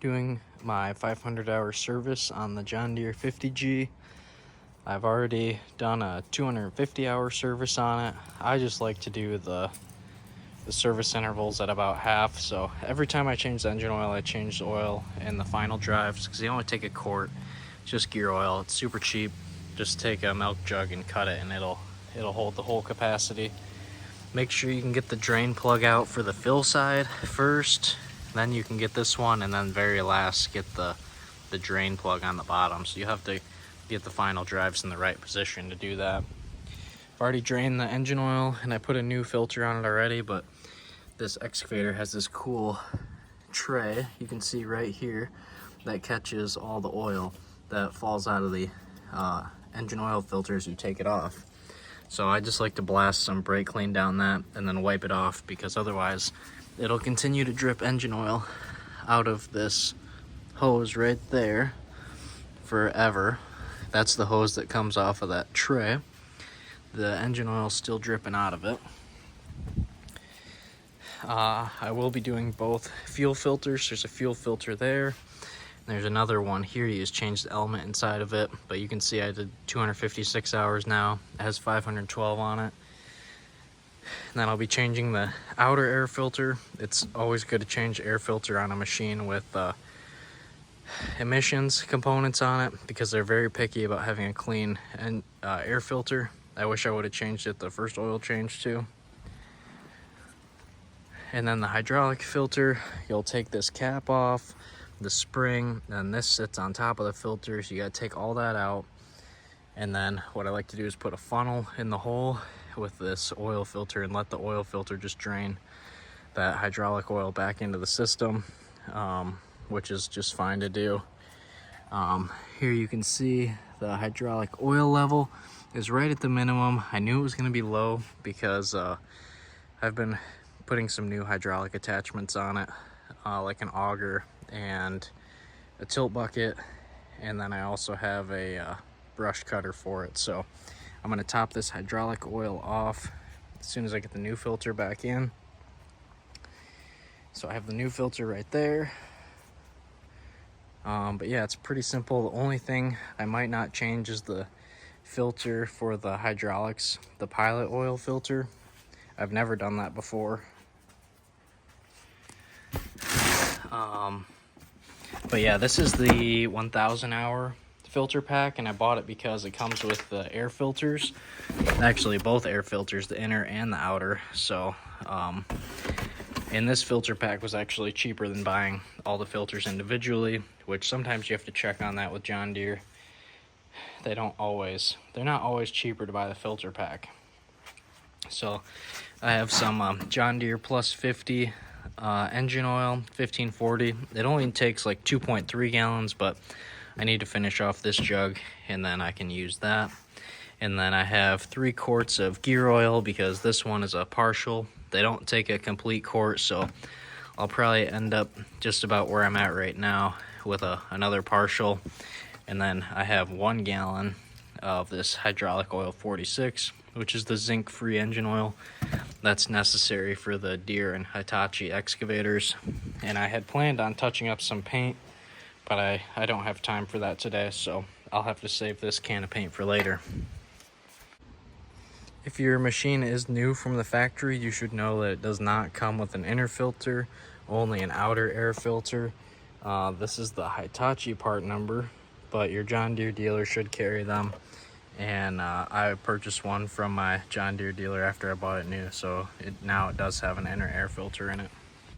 doing my 500-hour service on the John Deere 50G. I've already done a 250-hour service on it. I just like to do the service intervals at about half. So every time I change the engine oil, I change the oil in the final drives because they only take a quart. It's just gear oil. It's super cheap. Just take a milk jug and cut it, and it'll hold the whole capacity. Make sure you can get the drain plug out for the fill side first. Then you can get this one, and then very last get the drain plug on the bottom. So you have to get the final drives in the right position to do that. I've already drained the engine oil and I put a new filter on it already, but this excavator has this cool tray you can see right here that catches all the oil that falls out of the engine oil filter as you take it off. So I just like to blast some brake clean down that and then wipe it off, because otherwise it'll continue to drip engine oil out of this hose right there forever. That's the hose that comes off of that tray. The engine oil's still dripping out of it. I will be doing both fuel filters. There's a fuel filter there. There's another one here. You just change the element inside of it, but you can see I did 256 hours now. It has 512 on it. And then I'll be changing the outer air filter. It's always good to change air filter on a machine with emissions components on it, because they're very picky about having a clean air filter. I wish I would have changed it the first oil change too. And then the hydraulic filter, you'll take this cap off, the spring, and this sits on top of the filter, so you gotta take all that out. And then what I like to do is put a funnel in the hole with this oil filter and let the oil filter just drain that hydraulic oil back into the system, which is just fine to do. Here you can see the hydraulic oil level is right at the minimum. I knew it was going to be low because I've been putting some new hydraulic attachments on it, like an auger and a tilt bucket, and then I also have a brush cutter for it. So I'm going to top this hydraulic oil off as soon as I get the new filter back in. So I have the new filter right there. But yeah, it's pretty simple. The only thing I might not change is the filter for the hydraulics, the pilot oil filter. I've never done that before. But yeah, this is the 1000-hour filter pack, and I bought it because it comes with the air filters. Actually, both air filters, the inner and the outer. So, and this filter pack was actually cheaper than buying all the filters individually, which sometimes you have to check on that with John Deere. They're not always cheaper to buy the filter pack. So I have some John Deere Plus 50 engine oil, 1540. It only takes like 2.3 gallons, but I need to finish off this jug and then I can use that. And then I have 3 quarts of gear oil because this one is a partial. They don't take a complete quart, so I'll probably end up just about where I'm at right now with another partial. And then I have 1 gallon of this hydraulic oil 46, which is the zinc-free engine oil that's necessary for the Deere and Hitachi excavators. And I had planned on touching up some paint, but I don't have time for that today, so I'll have to save this can of paint for later. If your machine is new from the factory, you should know that it does not come with an inner filter, only an outer air filter. This is the Hitachi part number, but your John Deere dealer should carry them. And I purchased one from my John Deere dealer after I bought it new, so now it does have an inner air filter in it.